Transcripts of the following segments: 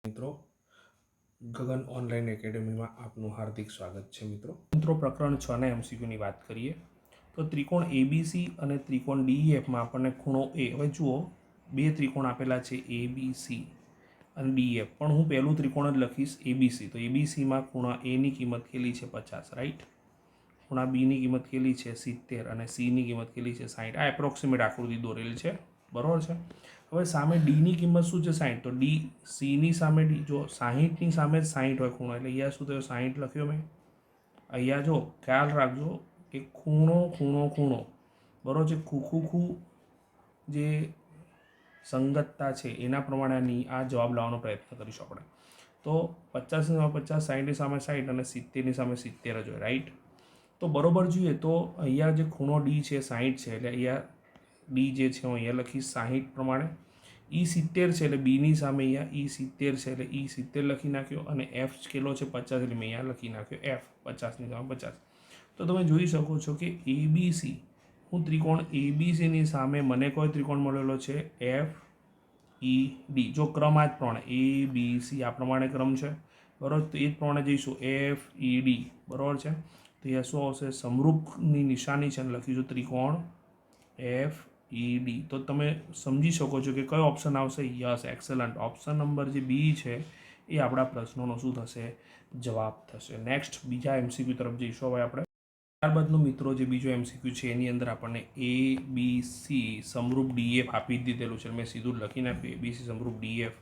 મિત્રો, ગગન ઓનલાઈન એકેડમીમાં આપનું હાર્દિક સ્વાગત છે. મિત્રો પ્રકરણ 6 ના એમસીક્યુની વાત કરીએ તો ત્રિકોણ એબીસી અને ત્રિકોણ ડીઈએફમાં આપણને ખૂણો એ, હવે જુઓ બે ત્રિકોણ આપેલા છે એબીસી અને ડીએફ, પણ હું પહેલું ત્રિકોણ જ લખીશ એબીસી. તો એબીસીમાં ખૂણા એની કિંમત કેટલી છે 50, રાઈટ. ખૂણા બીની કિંમત કેટલી છે 70 અને સીની કિંમત કેટલી છે 60. આ એપ્રોક્સિમેટ આકૃતિ દોરેલ છે, બરાબર છે. હવે સામે ડીની કિંમત શું છે 60, તો ડી સીની સામે ડી, જો 60ની સામે જ 60 હોય ખૂણો, એટલે અહીંયા શું થયો 60 લખ્યો મેં. અહીંયા જો ખ્યાલ રાખજો કે ખૂણો ખૂણો ખૂણો, બરાબર છે. ખૂ જે સંગતતા છે એના પ્રમાણેની આ જવાબ લાવવાનો પ્રયત્ન કરીશું આપણે. તો 50ની સામે 50, 60ની સામે 60 અને 70ની સામે 70 જ હોય, રાઈટ. તો બરોબર જોઈએ તો અહીંયા જે ખૂણો ડી છે 60 છે, એટલે અહીંયા ડી જે છે હું અહીંયા લખીશ 60 પ્રમાણે. ઈ 70 છે એટલે બીની સામે અહીંયા ઈ 70 છે એટલે ઈ 70 લખી નાખ્યો, અને એફ કેટલો છે 50 એટલે મેં અહીંયા લખી નાખ્યો એફ 50ની સામે 50. તો તમે જોઈ શકો છો કે એબીસી, હું ત્રિકોણ એબીસીની સામે મને કોઈ ત્રિકોણ મળેલો છે એફ ઈ ડી. જો ક્રમ આ જ પ્રમાણે એ બી સી આ પ્રમાણે ક્રમ છે, બરાબર. તો એ જ પ્રમાણે જઈશું એફ ઈ ડી, બરાબર છે. તો અહીંયા શું આવશે, સમરૂપની નિશાની છે અને લખીશું ત્રિકોણ એફ ઈ ડી. તો તમે સમજી શકો છો કે કયો ઓપ્શન આવશે, યસ, એક્સેલન્ટ. ઓપ્શન નંબર જે બી છે એ આપણા પ્રશ્નોનો શું થશે, જવાબ થશે. નેક્સ્ટ બીજા એમસીક્યુ તરફ જઈશું હવે આપણે. ત્યારબાદનો મિત્રો જે બીજો એમસીક્યુ છે એની અંદર આપણને એ બી સી સમરૂપ ડીએફ આપી જ દીધેલું છે. મેં સીધું લખી નાખ્યું એબીસી સમરૂપ ડીએફ,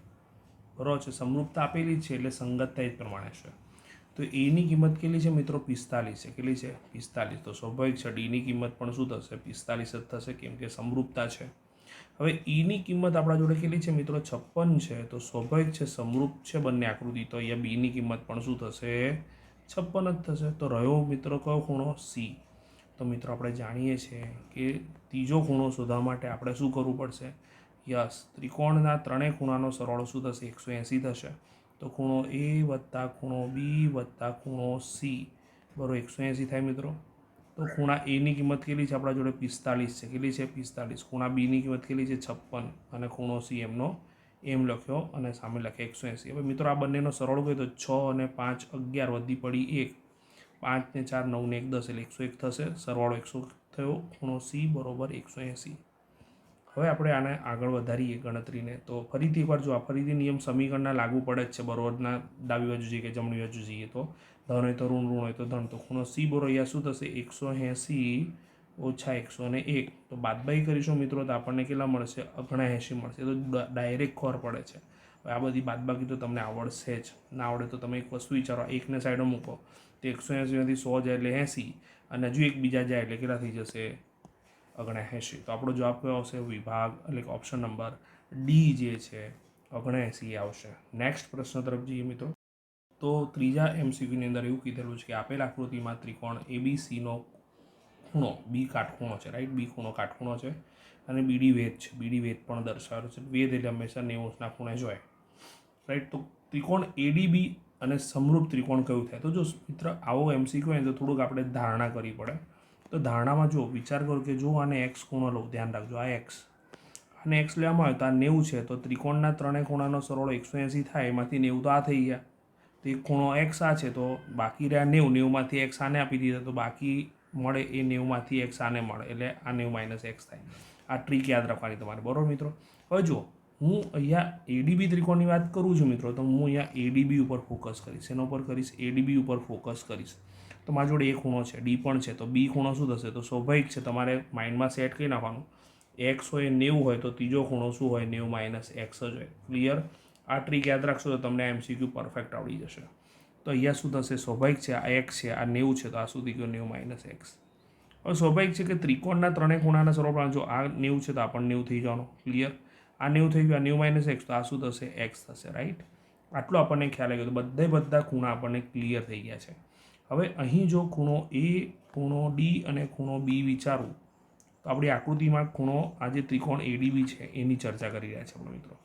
બરાબર છે. સમરૂપતા આપેલી જ છે એટલે સંગતતા એ જ પ્રમાણે છે. તો એની કિંમત કેટલી છે મિત્રો 45 છે. કેટલી છે 45. તો સ્વાભાવિક છે ડીની કિંમત પણ શું થશે 45 જ થશે, કેમ કે સમરૂપતા છે. હવે ઈની કિંમત આપણા જોડે કેટલી છે મિત્રો 56 છે. તો સ્વાભાવિક છે સમરૂપ છે બંને આકૃતિ, તો અહીંયા બીની કિંમત પણ શું થશે 56 જ થશે. તો રહ્યો મિત્રો કયો ખૂણો સી. તો મિત્રો આપણે જાણીએ છીએ કે ત્રીજો ખૂણો શોધવા માટે આપણે શું કરવું પડશે, યસ, ત્રિકોણના ત્રણેય ખૂણાનો સરવાળો શું થશે 180 થશે. તો ખૂણો એ વત્તા ખૂણો બી વત્તા ખૂણો સી બરાબર 180 થાય મિત્રો. તો ખૂણા એની કિંમત કેટલી છે આપણા જોડે 45 છે. કેટલી છે 45. ખૂણા બીની કિંમત કેટલી છે 56 અને ખૂણો સી એમનો એમ લખ્યો અને સામે લખે 180. હવે મિત્રો આ બંનેનો સરવાળો કહ્યું તો 6 અને 5 11 વધી પડી 1, 5 ને 4 9 ને 1 10 એટલે 101 થશે. સરવાળો 100 થયો. ખૂણો સી બરાબર 180. હવે આપણે આને આગળ વધારીએ ગણતરીને. તો ફરીથી એકવાર જો આ ફરીથી નિયમ સમીકરણના લાગુ પડે જ છે, બરોબરના ડાબી બાજુ જઈએ કે જમણી બાજુ જઈએ તો ધન હોય તો ઋણ, ઋણ હોય તો ધન. તો ખૂણો સી બરોબર અહીંયા શું થશે 180 ઓછા 101. તો બાદબાકી કરીશું મિત્રો તો આપણને કેટલા મળશે 79 મળશે. તો ડાયરેક્ટ ખબર પડે છે. હવે આ બધી બાદબાકી તો તમને આવડશે જ, ના આવડે તો તમે એક વસ્તુ વિચારો, એકને સાઈડમાં મૂકો તો 180માંથી 100 જાય એટલે 80, અને હજુ એક બીજા જાય એટલે કેટલા થઈ જશે 79. તો આપણો જવાબ કયો આવશે, વિભાગ એટલે કે ઓપ્શન નંબર ડી જે છે 79 આવશે. નેક્સ્ટ પ્રશ્ન તરફ જઈએ મિત્રો. તો ત્રીજા એમસીક્યુની અંદર એવું કીધેલું છે કે આપેલ આકૃતિમાં ત્રિકોણ એબીસીનો ખૂણો બી કાટખૂણો છે, રાઈટ. બી ખૂણો કાટખૂણો છે અને બીડી વેધ છે. બીડી વેધ પણ દર્શાવેલો છે. વેધ એટલે હંમેશા 90°ના ખૂણે જ હોય, રાઈટ. તો ત્રિકોણ એડીબી અને સમરૂપ ત્રિકોણ કયું થાય. તો જો મિત્ર આવો એમસીક્યુ હોય તો થોડુંક આપણે ધારણા કરવી પડે. તો ધારણામાં જો વિચાર કરો કે જો આને એક્સ ખૂણો લો, ધ્યાન રાખજો આ એક્સ, આને એક્સ લેવામાં આવે તો આ 90 છે. તો ત્રિકોણના ત્રણેય ખૂણાનો સરવાળો 180 થાય, એમાંથી 90 તો આ થઈ ગયા. તો એક ખૂણો એક્સ આ છે, તો બાકી રહ્યા 90, 90માંથી એક્સ આને આપી દીધા તો બાકી મળે એ 90માંથી એક્સ આને મળે, એટલે આ 90 - એક્સ થાય. આ ટ્રીક યાદ રાખવાની તમારે, બરાબર મિત્રો. હવે જો હું અહીંયા એડીબી ત્રિકોણની વાત કરું છું મિત્રો, તો હું અહીંયા એડીબી ઉપર ફોકસ કરીશ. એના ઉપર કરીશ, એડીબી ઉપર ફોકસ કરીશ. તો મારી જોડે એ ખૂણો છે, ડી પણ છે, તો બી ખૂણો શું થશે, તો સ્વાભાવિક છે તમારે માઇન્ડમાં સેટ કરી નાખવાનું, એક્સ હોય 90 હોય તો ત્રીજો ખૂણો શું હોય 90 - એક્સ જ હોય. ક્લિયર. આ ટ્રીક યાદ રાખશો તો તમને એમસીક્યુ પરફેક્ટ આવડી જશે. તો અહીંયા શું થશે, સ્વાભાવિક છે આ એક્સ છે, આ 90 છે, તો આ સુધી ગયો 90 - એક્સ. હવે સ્વાભાવિક છે કે ત્રિકોણના ત્રણેય ખૂણાના સરવાળા, જો આ 90 છે તો આ પણ 90 થઈ જવાનો. ક્લિયર. આ 90 થઈ ગયું, આ 90 - એક્સ, તો આ શું થશે એક્સ થશે, રાઈટ. આટલો આપણને ખ્યાલ આવી ગયો. તો બધા ખૂણા આપણને ક્લિયર થઈ ગયા છે. હવે અહીં જો ખૂણો એ, ખૂણો ડી અને ખૂણો બી વિચારું તો આપણી આકૃતિમાં ખૂણો આ જે ત્રિકોણ એડીબી છે એની ચર્ચા કરી રહ્યા છે આપણે મિત્રો.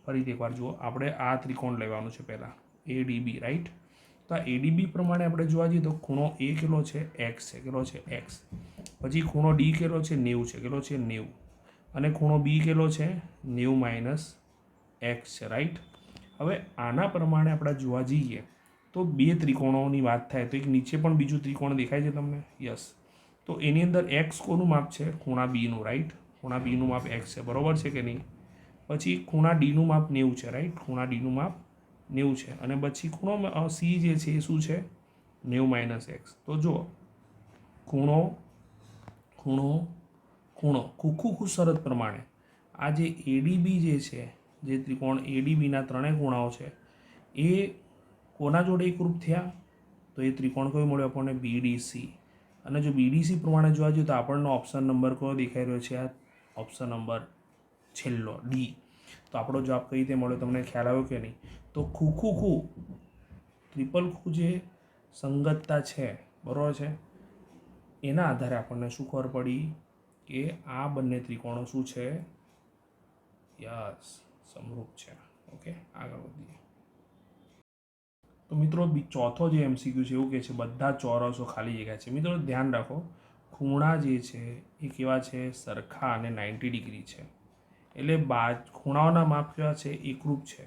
ફરીથી એકવાર જુઓ, આપણે આ ત્રિકોણ લેવાનું છે પહેલાં, એડીબી, રાઈટ. તો આ એડીબી પ્રમાણે આપણે જોવા જઈએ તો ખૂણો એ કેટલો છે એક્સ છે. કેટલો છે એક્સ. પછી ખૂણો ડી કેટલો છે 90 છે. કેટલો છે 90. અને ખૂણો બી કેટલો છે 90 - એક્સ છે, રાઈટ. હવે આના પ્રમાણે આપણે જોવા જઈએ તો બે ત્રિકોણોની વાત થાય તો એક નીચે પણ બીજું ત્રિકોણ દેખાય છે તમને? યસ. તો એની અંદર એક્સ કોનું માપ છે? ખૂણા બીનું, રાઈટ? ખૂણા બીનું માપ એક્સ છે, બરોબર છે કે નહીં? પછી ખૂણા ડીનું માપ 90 છે, રાઈટ? ખૂણા ડીનું માપ 90 છે. અને પછી ખૂણો સી જે છે એ શું છે? 90 - એક્સ. તો જુઓ, ખૂણો ખૂણો ખૂણો ખૂબ શરત પ્રમાણે આ જે એડીબી જે છે, જે ત્રિકોણ એડીબીના ત્રણેય ખૂણાઓ છે એ કોના જોડે એકરૂપ થયા? તો એ ત્રિકોણ કયો મળ્યો આપણને? બીડીસી. અને જો બીડીસી પ્રમાણે જોવા જઈએ તો આપણને ઓપ્શન નંબર કયો દેખાઈ રહ્યો છે? આ ઓપ્શન નંબર છેલ્લો, ડી. તો આપણો જવાબ કઈ રીતે મળ્યો તમને ખ્યાલ આવ્યો કે નહીં? તો ખૂ ટ્રિપલ ખૂ જે સંગતતા છે, બરાબર છે, એના આધારે આપણને શું ખબર પડી કે આ બંને ત્રિકોણો શું છે? યસ, સમરૂપ છે. ઓકે, આગળ વધીએ. તો મિત્રો ચોથો જે એમસીક્યુ છે એવું કહે છે બધા ચોરસો ખાલી જગ્યા છે. મિત્રો ધ્યાન રાખો, ખૂણા જે છે એ કેવા છે? સરખા અને 90 ડિગ્રી છે. એટલે ખૂણાઓના માપ કેવા છે? એકરૂપ છે.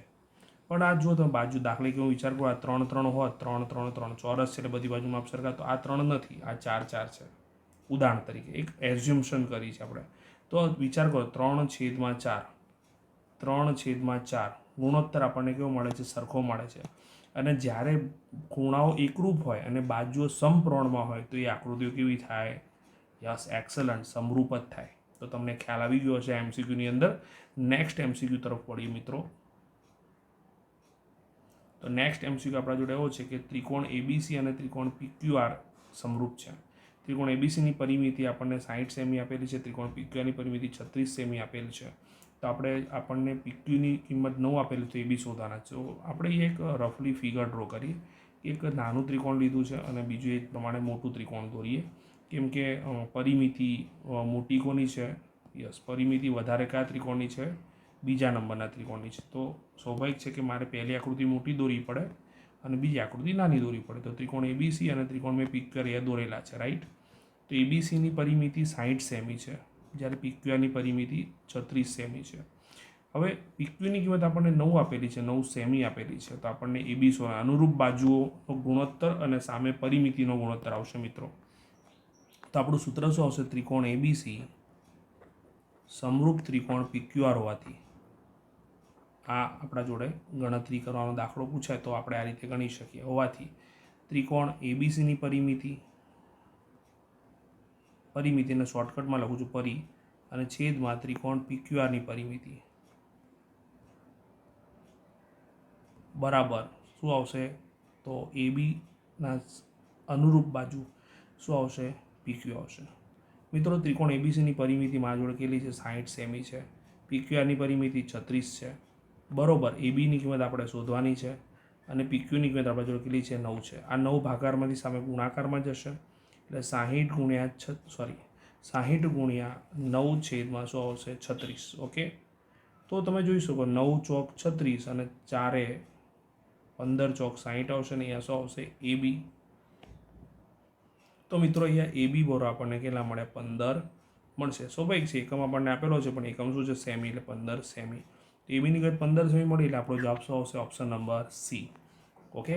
પણ આ જો તમે બાજુ દાખલા કે હું વિચાર કરું, આ 3 3 હોત, 3 3 3 ચોરસ છે એટલે બધી બાજુ માપ સરખા, તો આ 3 નથી, આ 4 4 છે. ઉદાહરણ તરીકે એક એઝ્યુમ્શન કરી છે આપણે. તો વિચાર કરો 3/4, 3/4 ગુણોત્તર આપણને કેવો મળે છે? સરખો મળે છે. અને જ્યારે ખૂણાઓ એકરૂપ હોય અને બાજુઓ સમપ્રમાણમાં હોય તો એ આકૃતિઓ કેવી થાય? યસ, એક્સલન્ટ, સમરૂપ જ થાય. તો તમને ખ્યાલ આવી ગયો હશે એમસીક્યુની અંદર. નેક્સ્ટ એમસીક્યુ તરફ વળીએ મિત્રો. તો નેક્સ્ટ એમસીક્યુ આપણા જોડે એવો છે કે ત્રિકોણ એબીસી અને ત્રિકોણ પીક્યુઆર સમરૂપ છે. ત્રિકોણ એબીસીની પરિમિતિ આપણને 60 સેમી આપેલી છે, ત્રિકોણ પીક્યુઆરની પરિમિતિ 36 સેમી આપેલી છે. તો આપણને પીક્યુની કિંમત 9 આપેલી, તો એબી શોધવાના છે. તો આપણે એક રફલી ફિગર ડ્રો કરી, એક નાનું ત્રિકોણ લીધું છે અને બીજું એક પ્રમાણે મોટું ત્રિકોણ દોરીએ. કેમ કે પરિમિતિ મોટી કોની છે? યસ, પરિમિતિ વધારે કયા ત્રિકોણની છે? બીજા નંબરના ત્રિકોણની છે. તો સ્વાભાવિક છે કે મારે પહેલી આકૃતિ મોટી દોરવી પડે અને બીજી આકૃતિ નાની દોરવી પડે. તો ત્રિકોણ એબીસી અને ત્રિકોણ મેં પીક્યુઆર એ દોરેલા છે, રાઈટ? તો એબીસીની પરિમિતિ 60 સેમી છે, જ્યારે પીક્યુઆરની પરિમિતિ 36 સેમી છે. હવે પીક્યુની કિંમત આપણને 9 આપેલી છે, 9 સેમી આપેલી છે. તો આપણને એબી અનુરૂપ બાજુઓનો ગુણોત્તર અને સામે પરિમિતિનો ગુણોત્તર આવશે મિત્રો. તો આપણું સૂત્ર શું આવશે? ત્રિકોણ એબીસી સમરૂપ ત્રિકોણ પીક્યુઆર હોવાથી આ આપણા જોડે ગણતરી કરવાનો દાખલો પૂછાય તો આપણે આ રીતે ગણી શકીએ. હોવાથી ત્રિકોણ એબીસીની પરિમિતિને શોર્ટકટમાં લખું છું પરી, અને છેદમાં ત્રિકોણ પીક્યુઆરની પરિમિતિ બરાબર શું આવશે? તો એબીના અનુરૂપ બાજુ શું આવશે? પીક્યુ આવશે. મિત્રો ત્રિકોણ એબીસીની પરિમિતિ મારા જોડે કેટલી છે? 60 સેમી છે. પીક્યુઆરની પરિમિતિ 36 છે. બરોબર, એબીની કિંમત આપણે શોધવાની છે અને પીક્યુની કિંમત આપણા જોડે કેટલી છે? 9 છે. આ 9 ભાગાકારમાંથી સામે ગુણાકારમાં જશે એટલે 60 ગુણ્યા 9 છેદમાં શું આવશે? 36. ઓકે, તો તમે જોઈ શકો 9 ચોક 36 અને 4 15 ચોક 60 આવશે ને અહીંયા શું આવશે? એબી. તો મિત્રો અહીંયા એબી બરોબર આપણને કેટલા મળે? 15 મળશે. સ્વાભાવિક છે, એકમ આપણને આપેલો છે પણ એકમ શું છે? સેમી, એટલે 15 સેમી. તો એબીની કિંમત 15 સેમી મળી એટલે આપણો જવાબ શું આવશે? Option number C. ઓકે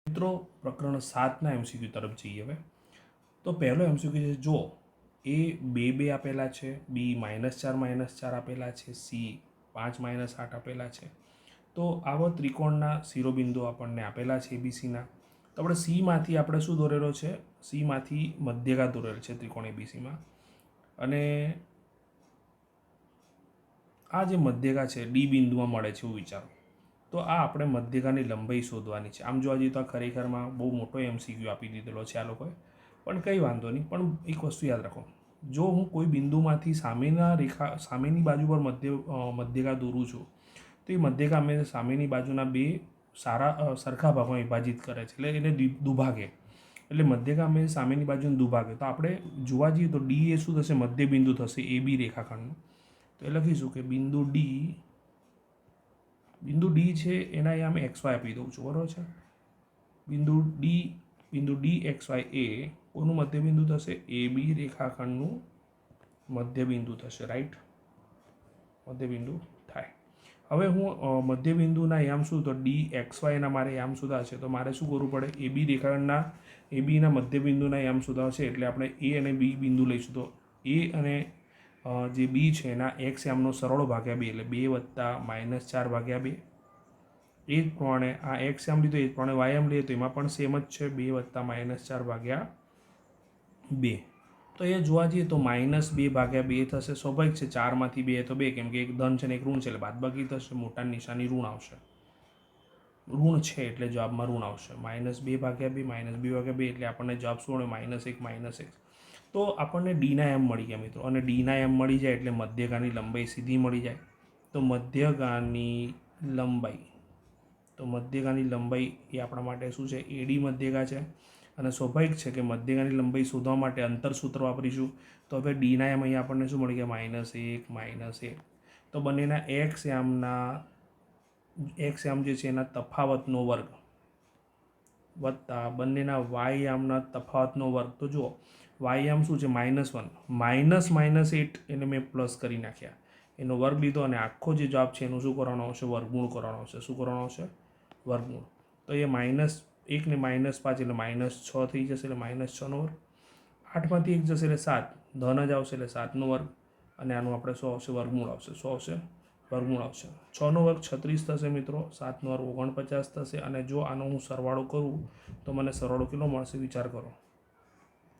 મિત્રો, પ્રકરણ 7ના એમસીક્યુ તરફ જઈએ હવે. તો પહેલો એમસીક્યુ છે, જો એ 2 2 આપેલા છે, બી -4 આપેલા છે, સી 5 -8 આપેલા છે. તો આવા ત્રિકોણના શિરોબિંદુ આપણને આપેલા છે એબીસીના. તો આપણે સીમાંથી આપણે શું દોરેલો છે? સીમાંથી મધ્યગા દોરેલ છે ત્રિકોણ એબીસીમાં. અને આ જે મધ્યગા છે ડી બિંદુમાં મળે છે એવું વિચારો. તો આ આપણે મધ્યગાની લંબાઈ શોધવાની છે. આમ જોવા જઈએ તો આ ખરેખરમાં બહુ મોટો એમસીક્યુ આપી દીધેલો છે આ લોકોએ, પણ કંઈ વાંધો નહીં. પણ એક વસ્તુ યાદ રાખો, જો હું કોઈ બિંદુમાંથી સામેની બાજુ પર મધ્યગા દોરું છું તો એ મધ્યગા અમે સામેની બાજુના બે સરખા ભાગમાં વિભાજિત કરે છે, એટલે એને દુભાગે. એટલે મધ્યગા અમે સામેની બાજુને દુભાગે. તો આપણે જોવા જઈએ તો ડી એ શું થશે? મધ્ય બિંદુ થશે એ બી રેખાખંડનું. તો એ લખીશું કે બિંદુ ડી છે એના અહીંયા અમે XY આપી દઉં છું, બરાબર છે? બિંદુ ડી XY એ કોનું મધ્યબિંદુ થશે? એ બી રેખાખંડનું મધ્યબિંદુ થશે, રાઈટ? મધ્યબિંદુ થાય. હવે હું મધ્યબિંદુના યામ શું તો ડી એક્સ વાયના મારે યામ શોધવા છે, તો મારે શું કરવું પડે, એ બી રેખાખંડના એ બીના મધ્યબિંદુના યામ શોધવા છે, એટલે આપણે એ અને બી બિંદુ લઈશું. તો એ અને જે બી છે એના એક્સ યામનો સરવાળો ભાગ્યા 2 એટલે 2 + -4 ભાગ્યા 2. એ જ પ્રમાણે આ એક્સ યામ લીધો, એ જ પ્રમાણે વાય યામ લઈએ તો એમાં પણ સેમ જ છે, 2 + -4 ભાગ્યા 2. તો એ જોવા જઈએ તો -2 ભાગ્યા 2 થશે. સ્વાભાવિક છે, 4માંથી 2 તો 2, કેમ કે એક ધન છે ને એક ઋણ છે એટલે બાદબાકી થશે, મોટા નિશાની ઋણ આવશે. ઋણ છે એટલે જવાબમાં ઋણ આવશે. -2 ભાગ્યા 2 -2 ભાગ્યા 2 એટલે આપણને જવાબ શું મળે, -1 -1. તો આપણને ડીના એમ મળી ગયા મિત્રો, અને ડીના એમ મળી જાય એટલે મધ્યગાની લંબાઈ સીધી મળી જાય. તો મધ્યગાની લંબાઈ એ આપણા માટે શું છે, એડી મધ્યગા છે. અને સ્વાભાવિક છે કે મધ્યગાની લંબાઈ શોધવા માટે અંતર સૂત્ર વાપરીશું. તો હવે ડીના એમ અહીંયા આપણને શું મળી ગયા, -1 -1. તો બંનેના એક્સ યામ જે છે એના તફાવતનો વર્ગ વત્તા બંનેના વાય યામના તફાવતનો વર્ગ. તો જુઓ વાય યામ શું છે, -1 -8 એને મેં પ્લસ કરી નાખ્યા, એનો વર્ગ લીધો અને આખો જે જવાબ છે એનું શું કરવાનો આવશે, વર્ગમૂળ કરવાનો આવશે. શું કરવાનો આવશે, વર્ગમૂળ. તો એ -1 ને -5 એટલે -6 થઈ જશે, એટલે -6 નો વર્ગ. 8માંથી 1 જશે એટલે 7, ધન જ આવશે એટલે 7નો વર્ગ. અને આનું આપણે શું આવશે, વર્ગમૂળ આવશે. શું આવશે, વર્ગમૂળ આવશે. 6નો વર્ગ 36 થશે મિત્રો, 7નો વર્ગ 49 થશે. અને જો આનો હું સરવાળો કરું તો મને સરવાળો કેટલો મળશે, વિચાર કરો.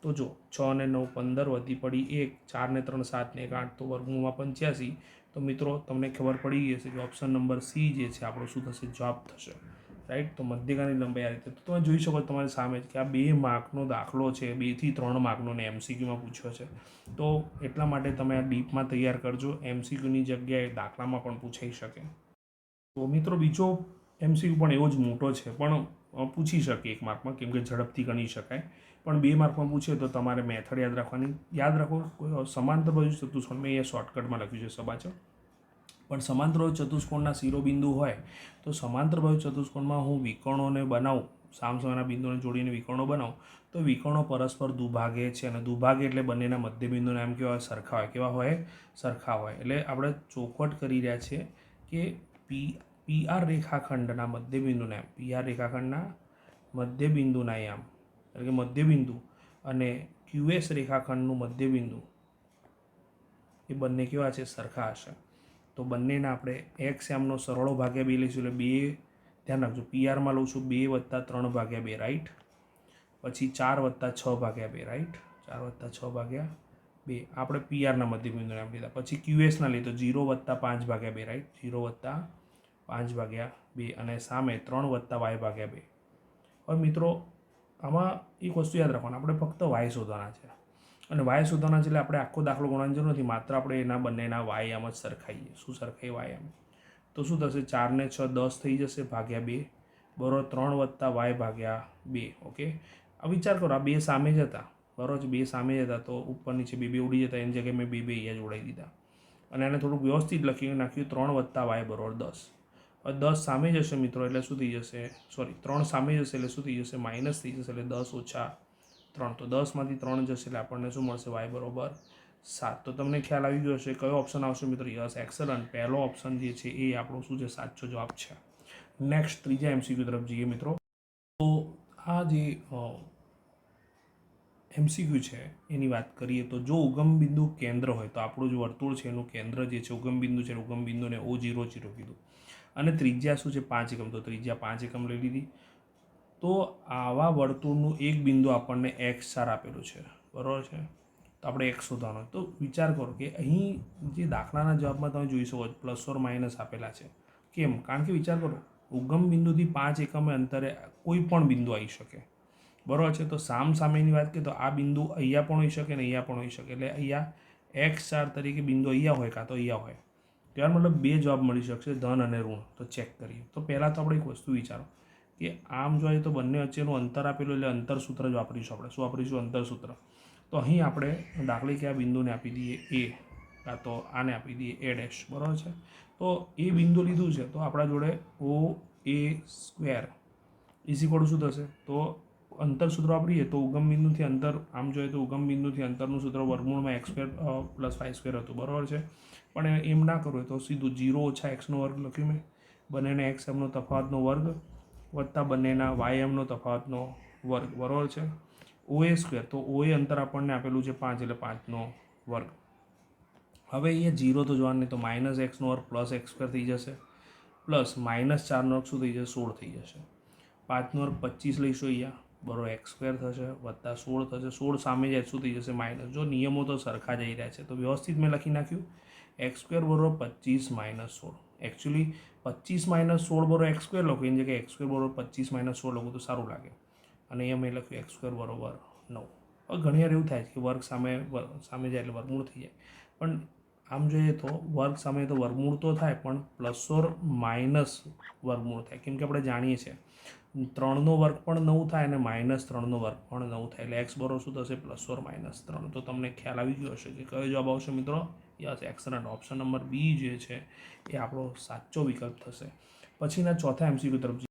તો જો 6 ને 9 15, વધી પડી 1, 4 ને 3 7 ને 1 8, તો વર્ગમૂળમાં 85. તો મિત્રો તમને ખબર પડી ગઈ હશે કે ઓપ્શન નંબર સી જે છે આપણો શું થશે, જવાબ થશે. રાઈટ. તો મધ્યગાની લંબાઈ આ રીતે. તો તમે જોઈ શકો તમારી સામે કે આ 2 માર્કનો દાખલો છે, 2 થી 3 માર્કનો ને MCQમાં પૂછ્યો છે. તો એટલા માટે તમે આ ડીપમાં તૈયાર કરજો, MCQની જગ્યાએ દાખલામાં પણ પૂછાઈ શકે. તો મિત્રો બીજો MCQ પણ એવો જ મોટો છે, પણ પૂછી શકે 1 માર્કમાં, કેમ કે ઝડપથી ગણી શકાય. પણ 2 માર્કમાં પૂછે તો તમારે મેથડ યાદ રાખવાની. યાદ રાખો, સમાંતર બાજુ ચતુષ્કોણ, મેં અહીંયા શોર્ટકટમાં લખ્યું છે સબાચો. પણ સમાંતર બાજુ ચતુષ્કોણના શિરોબિંદુ હોય તો સમાંતર બાજુ ચતુષ્કોણમાં હું વિકર્ણોને બનાવું, સામસામેના બિંદુને જોડીને વિકર્ણો બનાવું, તો વિકર્ણો પરસ્પર દુભાગે છે. અને દુભાગે એટલે બંનેના મધ્યબિંદુના એમ કેવા સરખા હોય. કેવા હોય, સરખા હોય. એટલે આપણે ચોખવટ કરી રહ્યા છીએ કે PR રેખાખંડના મધ્યબિંદુના યામ, PR રેખાખંડના મધ્યબિંદુના યામ એટલે કે મધ્યબિંદુ અને QS રેખાખંડનું મધ્યબિંદુ એ બંને કેવા છે, સરખા હશે. તો બંનેના આપણે એક્સ યામનો સરવાળો ભાગ્યા 2 લઈશું, એટલે 2, ધ્યાન રાખજો, PRમાં લઉં છું 2 + 3 ભાગ્યા 2, રાઈટ. પછી 4 + 6 ભાગ્યા 2, રાઈટ. 4 + 6 ભાગ્યા 2 આપણે PRના મધ્યબિંદુને એમ લીધા. પછી QSના લીધો 0 + 5 ભાગ્યા 2, રાઈટ. 0 + 5 ભાગ્યા 2 અને સામે 3 + y ભાગ્યા 2. હવે મિત્રો આમાં એક વસ્તુ યાદ રાખવાનું, આપણે ફક્ત વાય શોધવાના છે. અને વાય શોધવાના છે એટલે આપણે આખો દાખલો ગણવાની જરૂર નથી, માત્ર આપણે એના બંનેના વાય યામ જ સરખાઈએ. શું સરખાઈએ, વાય યામ. તો શું થશે, 4 ને 6 10 થઈ જશે, ભાગ્યા 2 બરાબર 3 + y ભાગ્યા 2. ઓકે, આ વિચાર કરો, આ 2 સામે જ હતા બરાબર, 2 સામે જ હતા, તો ઉપર નીચે 2 2 ઉડી જતા, એની જગ્યાએ મેં 2 2 અહીંયા જોડાઈ દીધા. અને આને થોડુંક વ્યવસ્થિત લખી નાખ્યું, 3 + y બરાબર 10. હવે 10 સામે જશે મિત્રો એટલે શું થઈ જશે, સોરી 3 સામે જશે એટલે શું થઈ જશે, માઇનસ થઈ જશે, એટલે 10 - 3. તો 10માંથી 3 જશે એટલે આપણને શું મળશે, y બરાબર 7. તો તમને ખ્યાલ આવી ગયો હશે કયો ઓપ્શન આવશે મિત્રો, યસ, એક્સલન્ટ. પહેલો ઓપ્શન જે છે એ આપણો શું છે, સાચો જવાબ છે. નેક્સ્ટ ત્રીજા MCQ તરફ જઈએ મિત્રો. તો આ જે MCQ છે એની વાત કરીએ તો જો ઉગમ બિંદુ કેન્દ્ર હોય તો આપણું જે વર્તુળ છે એનું કેન્દ્ર જે છે ઉગમ બિંદુ છે, ઉગમ બિંદુને O00 કીધું. અને ત્રિજ્યા શું છે, 5 એકમ. તો ત્રિજ્યા 5 એકમ લઈ લીધી. તો આવા વર્તુળનું એક બિંદુ આપણને x4 આપેલું છે બરાબર છે. તો આપણે x શોધવાનો. તો વિચાર કરો કે અહીં જે દાખલાના જવાબમાં તમે જોઈ શકો પ્લસ ઓર માઇનસ આપેલા છે. કેમ? કારણ કે વિચાર કરો, ઉગમ બિંદુથી 5 એકમે અંતરે કોઈ પણ બિંદુ આવી શકે બરાબર છે. તો સામેની વાત કરીએ તો આ બિંદુ અહીંયા પણ હોઈ શકે ને અહીંયા પણ હોઈ શકે. એટલે અહીંયા x4 તરીકે બિંદુ અહીંયા હોય કાં તો અહીંયા હોય. ત્યાર મતલબ 2 જવાબ મળી શકશે, ધન અને ઋણ. તો ચેક કરીએ. તો પહેલાં તો આપણે એક વસ્તુ વિચારો કે આમ જોઈએ તો બંને વચ્ચેનું અંતર આપેલું એટલે અંતર સૂત્ર જ વાપરીશું આપણે. શું વાપરીશું? અંતર સૂત્ર. તો અહીં આપણે દાખલા કે આ બિંદુને આપી દઈએ A, કાં તો આને આપી દઈએ A' બરાબર છે. તો એ બિંદુ લીધું છે તો આપણા જોડે OA² શું થશે? તો અંતર સૂત્ર વાપરીએ તો ઉગમ બિંદુથી અંતર, આમ જોઈએ તો ઉગમ બિંદુથી અંતરનું સૂત્ર વર્ગમૂળમાં x² + y² હતું બરાબર છે. પણ એમ ના કરવું તો સીધું 0 ઓછા એક્સનો વર્ગ લખ્યું મેં, બંનેના એક્સ એમનો તફાવતનો વર્ગ વત્તા બંનેના વાય એમનો તફાવતનો વર્ગ, બરાબર છે. OA સ્ક્વેર, તો OA અંતર આપણને આપેલું છે 5 એટલે 5નો વર્ગ. હવે અહીંયા 0 તો જોવાનું નહીં, તો માઇનસ એક્સનો વર્ગ પ્લસ એક્સ સ્ક્વેર થઈ જશે, પ્લસ -4નો વર્ગ શું થઈ જશે 16 થઈ જશે. 5નો વર્ગ 25 લઈશું અહીંયા, બરાબર, એક્સ સ્ક્વેર થશે વત્તા 16 થશે, 16 સામે જાય શું થઈ જશે માઇનસ. જો નિયમો તો સરખા જઈ રહ્યા છે તો વ્યવસ્થિત મેં લખી નાખ્યું, એક્સ સ્ક્વેર બરાબર 25 - 16. એકચ્યુઅલી 25 - 16 બરાબર એક્સ સ્ક્વેર લખું, એની જગ્યાએ એક્સ સ્ક્વેર બરાબર 25 - 16 લખું તો સારું લાગે. અને અહીંયા મેં લખ્યું એક્સ સ્ક્વેર બરાબર 9. હવે ઘણી વાર એવું થાય છે કે વર્ગ સામે જાય એટલે વર્ગમૂળ થઈ જાય, પણ આમ જોઈએ તો વર્ગ સામે તો વર્ગમૂળ તો થાય પણ પ્લસ ઓર માઇનસ વર્ગમૂળ થાય, કેમ કે આપણે જાણીએ છીએ 3નો વર્ગ પણ 9 થાય અને -3નો વર્ગ પણ 9 થાય, એટલે એક્સ બરોબર શું થશે +or -3. તો તમને ખ્યાલ આવી ગયો હશે કે કયો જવાબ આવશે મિત્રો. Yes, excellent. Option number B જે છે એ આપણો સાચો વિકલ્પ થશે. પછીના ચોથા MCQ તરફ.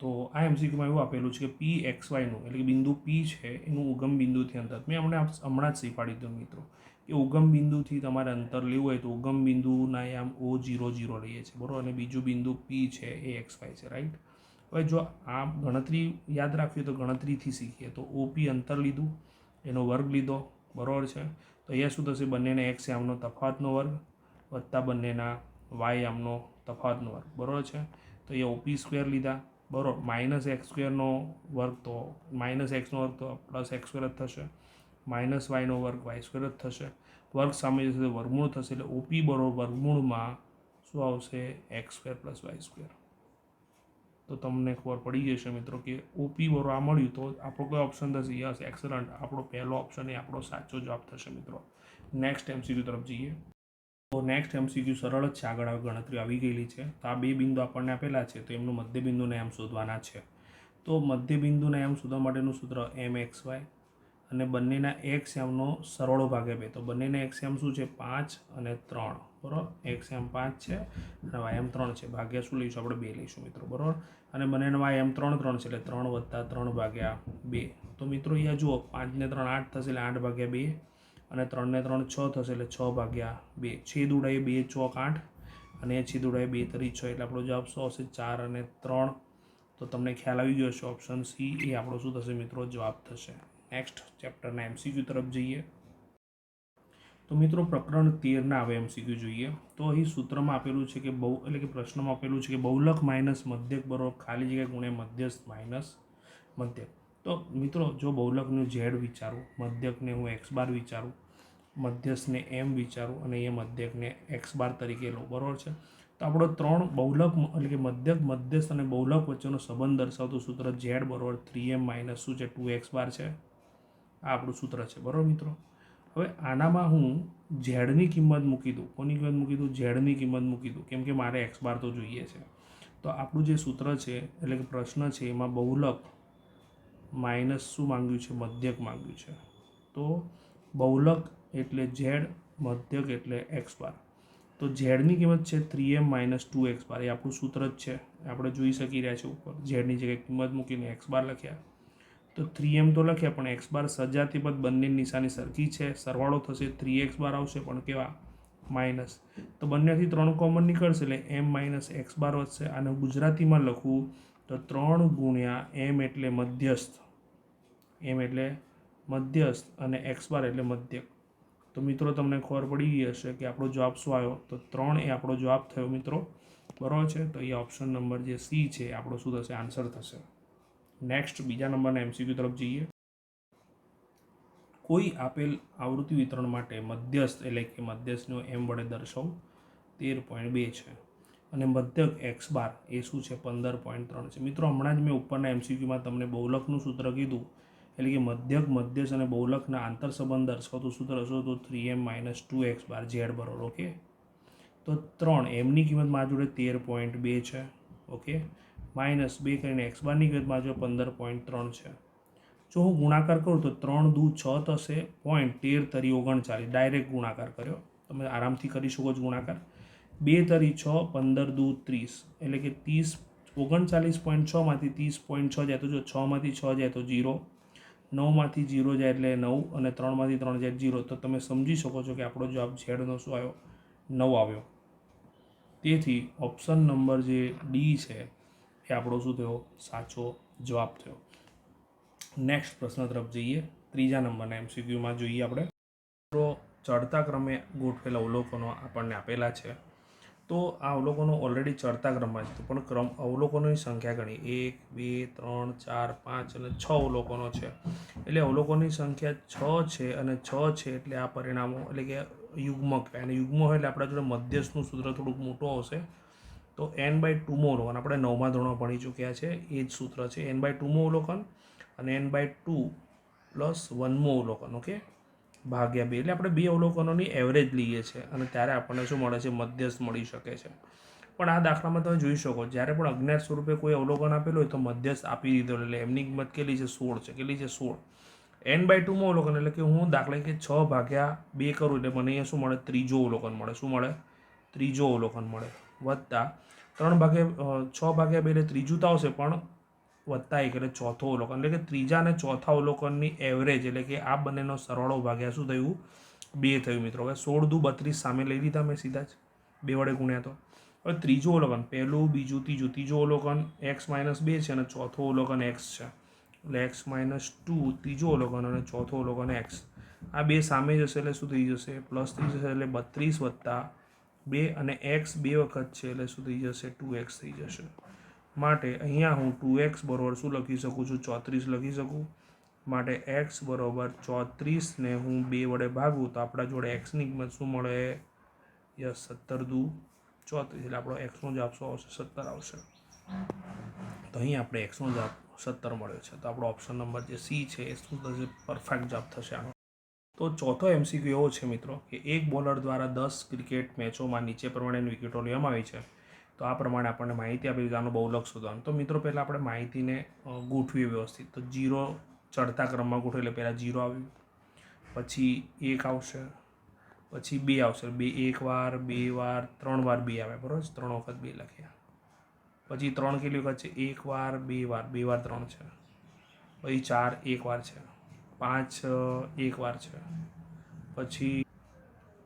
તો આ MCQમાં એવું આપેલું છે કે PXYનું એટલે કે બિંદુ P છે એનું ઉગમ બિંદુથી અંતર, મેં હમણાં જ શીખવાડી દીધું મિત્રો કે ઉગમ બિંદુથી તમારે અંતર લેવું હોય તો ઉગમ બિંદુના આમ O00 લઈએ છીએ, બરાબર, અને બીજું બિંદુ P છે એ XY છે, રાઈટ. હવે જો આ ગણતરી યાદ રાખવી તો ગણતરીથી શીખીએ તો OP અંતર લીધું, એનો વર્ગ લીધો, બરાબર છે. તો અહીંયા શું થશે, બંનેના એક્સ આમનો તફાવતનો વર્ગ વત્તા બંનેના વાય આમનો તફાવતનો વર્ગ, બરાબર છે. તો અહીંયા OP સ્ક્વેર લીધા, બરાબર, -x સ્ક્વેરનો વર્ગ તો -xનો વર્ગ તો +x સ્ક્વેર જ થશે, -yનો વર્ગ y સ્ક્વેર જ થશે, વર્ગ સામે જશે તો વર્ગમૂળ થશે, એટલે OP બરાબર વર્ગમૂળમાં શું આવશે x સ્ક્વેર + y સ્ક્વેર. તો તમને ખબર પડી જશે મિત્રો કે OP બરાબર આ મળ્યું તો આપણો કોઈ ઓપ્શન થશે. Yes, excellent. આપણો પહેલો ઓપ્શન એ આપણો સાચો જવાબ થશે મિત્રો. નેક્સ્ટ MCQ તરફ જઈએ. તો નેક્સ્ટ MCQ સરળ જ છે, આગળ ગણતરી આવી ગયેલી છે. તો આ બે બિંદુ આપણને આપેલા છે તો એમનું મધ્યબિંદુને એમ શોધવાના છે. તો મધ્યબિંદુને એમ શોધવા માટેનું સૂત્ર MXY અને બંનેના એક્સ એમનો સરવાળો ભાગે 2. તો બંનેના એક્સ એમ શું છે 5 અને 3, બરાબર, એક્સ એમ 5 છે અને વાય એમ 3 છે, ભાગ્યા શું લઈશું આપણે 2 લઈશું મિત્રો, બરાબર. અને બંનેના વાય એમ 3 છે એટલે 3 + 3 / 2. તો મિત્રો અહીંયા જુઓ 5 ને 3 8 થશે એટલે 8/2 અને 3 ને 3 6 થશે એટલે 6/2. છેદ ઉડાઈએ 2 ચોક 8 અને છેદ ઉડાઈએ 2 તરી 6 એટલે આપણો જવાબ શું આવશે 4 અને 3. તો તમને ખ્યાલ આવી ગયો હશે, ઓપ્શન સી એ આપણો શું થશે મિત્રો જવાબ થશે. નેક્સ્ટ ચેપ્ટરના MCQ તરફ જઈએ. તો મિત્રો પ્રકરણ 13ના હવે MCQ જોઈએ. તો અહીં સૂત્રમાં આપેલું છે કે એટલે કે પ્રશ્નમાં આપેલું છે કે બહુલક માઇનસ મધ્યક બરોબર ખાલી જગ્યા ગુણ્યા મધ્યસ્થ માઇનસ મધ્યક. તો મિત્રો જો બહુલકનું Z વિચારું, મધ્યકને હું x બાર વિચારું, મધ્યસ્થને m વિચારું અને એ મધ્યકને x બાર તરીકે લો, બરાબર છે. તો આપણો 3 બહુલક એટલે કે મધ્યક, મધ્યસ્થ અને બહુલક વચ્ચેનો સંબંધ દર્શાવતું સૂત્ર Z બરાબર 3m - શું છે 2x બાર છે. આ આપણું સૂત્ર છે, બરાબર મિત્રો. હવે આનામાં હું ઝેડની કિંમત મૂકી દઉં. કોની કિંમત મૂકી દઉં? ઝેડની કિંમત મૂકી દઉં, કેમ કે મારે એક્સ બાર તો જોઈએ છે. તો આપણું જે સૂત્ર છે એટલે કે પ્રશ્ન છે એમાં બહુલક માઇનસ શું માંગ્યું છે મધ્યક માંગ્યું છે. તો બહુલક એટલે ઝેડ, મધ્યક એટલે એક્સ બાર. તો ઝેડની કિંમત છે 3m - 2x બાર, એ આપણું સૂત્ર જ છે, આપણે જોઈ શકી રહ્યા છે ઉપર. ઝેડની જગ્યાએ કિંમત મૂકીને એક્સ બાર લખ્યા. તો 3m તો લખ્યા પણ એક્સ બાર સજાતી પદ બંને નિશાની સરખી છે, સરવાળો થશે 3x બાર આવશે પણ કેવા માઇનસ. તો બંનેથી 3 કોમન નીકળશે એટલે m - x બાર વધશે. અને ગુજરાતીમાં લખવું તો 3 × m એટલે મધ્યસ્થ, m એટલે મધ્યસ્થ અને x બાર એટલે મધ્યક. તો મિત્રો તમને ખબર પડી ગઈ હશે કે આપણો જવાબ શું આવ્યો, તો 3 એ આપણો જવાબ થયો મિત્રો, બરાબર છે. તો એ ઓપ્શન નંબર જે સી છે આપણો શું થશે આન્સર થશે. નેક્સ્ટ બીજા નંબરના MCQ તરફ જઈએ. કોઈ આપેલ આવૃત્તિ વિતરણ માટે મધ્યસ્થ એટલે કે મધ્યસ્થનો m વડે દર્શાવું 13.2 છે અને મધ્યક x બાર એ શું છે 15.3 છે. મિત્રો હમણાં જ મેં ઉપરના MCQમાં તમને બહુલકનું સૂત્ર કીધું, એટલે કે મધ્યક, મધ્યસ્થ અને બહુલકના આંતર સંબંધ દર્શાવતું સૂત્ર શું હતું 3m - 2x બાર Z બરોબર. ઓકે, તો 3 એમની કિંમત મારા જોડે 13.2 છે, ઓકે, -2 કરીને x બારની કિંમત મારા જોડે 15.3 છે. જો હું ગુણાકાર કરું તો 3 દુ 6 થશે, 13 તરી 39, ડાયરેક્ટ ગુણાકાર કર્યો, તમે આરામથી કરી શકો છો ગુણાકાર. 2 તરી 6, 15 દુ 30 એટલે કે 30, 39.6 માંથી 30.6 જાય તો જો 6 માંથી 6 જાય તો 0, 9 માંથી 0 જાય એટલે 9 અને 3 માંથી 3 જાય 0. તો તમે સમજી શકો છો કે આપણો જવાબ ઝેડનો શું આવ્યો 9 આવ્યો. તેથી ઓપ્શન નંબર જે ડી છે એ આપણો શું થયો? સાચો જવાબ થયો. નેક્સ્ટ પ્રશ્ન તરફ જઈએ. ત્રીજા નંબરના MCQમાં જોઈએ આપણે. તો ચડતા ક્રમે ગોઠવેલા અવલોકનો આપણને આપેલા છે. તો આ અવલોકનો ઓલરેડી ચડતા ક્રમમાં છે, પણ અવલોકનોની સંખ્યા ગણી 1 2 3 4 5 અને 6 અવલોકનો છે. એટલે અવલોકનોની સંખ્યા 6 છે અને 6 છે એટલે આ પરિણામો એટલે કે યુગ્મ કહેવાય. અને યુગ્મ હોય એટલે આપણા જોડે મધ્યસ્થનું સૂત્ર થોડુંક મોટું આવશે. તો n/2 અવલોકન આપણે 9મા ધોરણમાં ભણી ચૂક્યા છે. એ જ સૂત્ર છે. n/2 અવલોકન અને n/2 + 1 અવલોકન. ઓકે, ભાગ્યા 2 એટલે આપણે 2 અવલોકનોની એવરેજ લઈએ છીએ અને ત્યારે આપણને શું મળે છે? મધ્યસ્થ મળી શકે છે. પણ આ દાખલામાં તમે જોઈ શકો, જ્યારે પણ અજ્ઞાત સ્વરૂપે કોઈ અવલોકન આપેલું હોય તો મધ્યસ્થ આપી દીધો. એટલે એમની કિંમત કેટલી છે? 16 છે. કેટલી છે? 16. n/2 અવલોકન એટલે કે હું દાખલા કે 6/2 કરું એટલે મને અહીંયા શું મળે? ત્રીજો અવલોકન મળે. શું મળે? ત્રીજો અવલોકન મળે. વત્તા 6/2 એટલે ત્રીજું તો આવશે, પણ વત્તા 1 એટલે ચોથો અવલોકન. એટલે કે ત્રીજા અને ચોથા અવલોકનની એવરેજ એટલે કે આ બંનેનો સરવાળો ભાગ્યા શું થયું? 2 થયું મિત્રો. હવે 16 દુ 32 સામે લઈ લીધા મેં સીધા જ 2 વડે ગુણ્યા. તો હવે ત્રીજું અવલોકન, પહેલું, બીજું, ત્રીજું. ત્રીજું અવલોકન x - 2 છે અને ચોથું અવલોકન x છે. એટલે x - 2 ત્રીજું અવલોકન અને ચોથું અવલોકન x. આ 2 સામે જશે એટલે શું થઈ જશે? +3 જશે. એટલે 32 + 2 અને x 2 વખત છે એટલે શું થઈ જશે? 2x થઈ જશે. માટે અહીંયા હું 2x બરાબર શું લખી શકું છું? 34 લખી શકું. માટે x બરાબર 34 ને હું 2 વડે ભાગું તો આપણા જોડે xની કિંમત શું મળે? યસ, 17 દુ 34. એટલે આપણો xનો જવાબ શું આવશે? 17 આવશે. તો અહીં આપણે xનો જવાબ 17 મળ્યો છે. તો આપણો ઓપ્શન નંબર જે સી છે એ શું થશે? પરફેક્ટ જવાબ થશે આનો. તો ચોથો MCQ એવો છે મિત્રો કે એક બોલર દ્વારા 10 ક્રિકેટ મેચોમાં નીચે પ્રમાણેની વિકેટો લેવામાં આવી છે. તો આ પ્રમાણે આપણને માહિતી આપી છે. આનો બહુલક શોધવાનું. તો મિત્રો પહેલાં આપણે માહિતીને ગોઠવીએ વ્યવસ્થિત. તો 0 ચડતા ક્રમમાં ગોઠવે એટલે પહેલાં 0 આવ્યું, પછી 1 આવશે, પછી 2 આવશે. 1 વાર, 2 વાર, 3 વાર 2 આવે. બરાબર, 3 વખત 2 લખ્યા. પછી 3 કેટલી વખત છે? 1 વાર, 2 વાર, 2 વાર 3 છે. પછી 4 1 વાર છે. 5 1 વાર છે.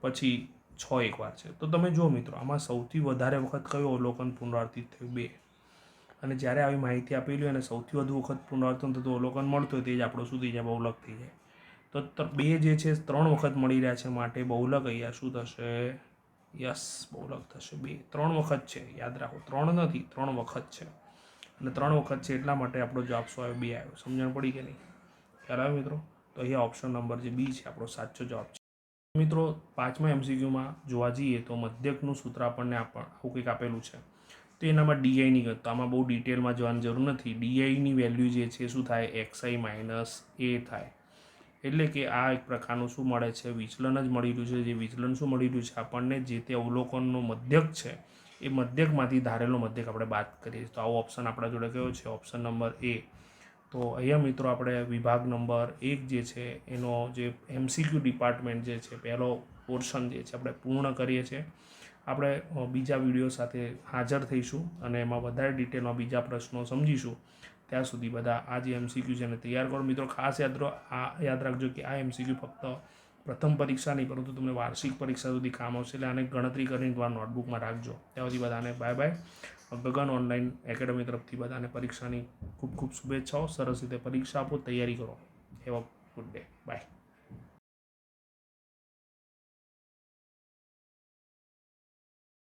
પછી 6 1 વાર છે. તો તમે જુઓ મિત્રો, આમાં સૌથી વધારે વખત કયું અવલોકન પુનરાવર્તિત થયું? 2. અને જ્યારે આવી માહિતી આપેલી હોય અને સૌથી વધુ વખત પુનરાવર્તન થતું અવલોકન મળતું હોય તે જ આપણો શું થઈ જાય? બહુલક થઈ જાય. તો 2 જે છે 3 વખત મળી રહ્યા છે, માટે બહુલક અહીંયા શું થશે? યસ, બહુલક થશે. 2 3 વખત છે, યાદ રાખો. 3 નથી, 3 વખત છે. અને 3 વખત છે એટલા માટે આપણો જવાબ શું આવ્યો? 2 આવ્યો. સમજણ પડી કે નહીં? ખ્યાલ આવ્યો મિત્રો? તો અહીંયા ઓપ્શન નંબર જે બી છે આપણો સાચો જવાબ છે. મિત્રો 5મા MCQમાં જોવા જઈએ તો મધ્યકનું સૂત્ર આપણને આવું કંઈક આપેલું છે. તો એનામાં ડીઆઈની ગત, તો આમાં બહુ ડિટેલમાં જવાની જરૂર નથી. ડીઆઈની વેલ્યુ જે છે શું થાય? xi - a થાય. એટલે કે આ એક પ્રકારનું શું મળે છે? વિચલન જ મળી રહ્યું છે. જે વિચલન શું મળી રહ્યું છે આપણને? જે તે અવલોકનનો મધ્યક છે એ મધ્યકમાંથી ધારેલો મધ્યક આપણે બાદ કરીએ. તો આવો ઓપ્શન આપણા જોડે કયો છે? ઓપ્શન નંબર એ. તો અહીંયા મિત્રો આપણે વિભાગ નંબર 1 જે છે એનો જે MCQ ડિપાર્ટમેન્ટ જે છે પહેલો પોર્શન જે છે આપણે પૂર્ણ કરીએ છીએ. આપણે બીજા વિડીયો સાથે હાજર થઈશું અને એમાં વધારે ડિટેલમાં બીજા પ્રશ્નો સમજીશું. ત્યાં સુધી બધા આ જે MCQ છે એને તૈયાર કરો. મિત્રો ખાસ યાદ રાખજો કે આ MCQ ફક્ત પ્રથમ પરીક્ષા નહીં પરંતુ તમને વાર્ષિક પરીક્ષા સુધી કામ આવશે. એટલે આને ગણતરી કરીને તમારા નોટબુકમાં રાખજો. ત્યાં સુધી બધાને બાય બાય. ગગન ઓનલાઈન એકેડમી તરફથી બધાને પરીક્ષાની ખૂબ ખૂબ શુભેચ્છાઓ. સરસ રીતે પરીક્ષા આપો, તૈયારી કરો. Have a good day. By.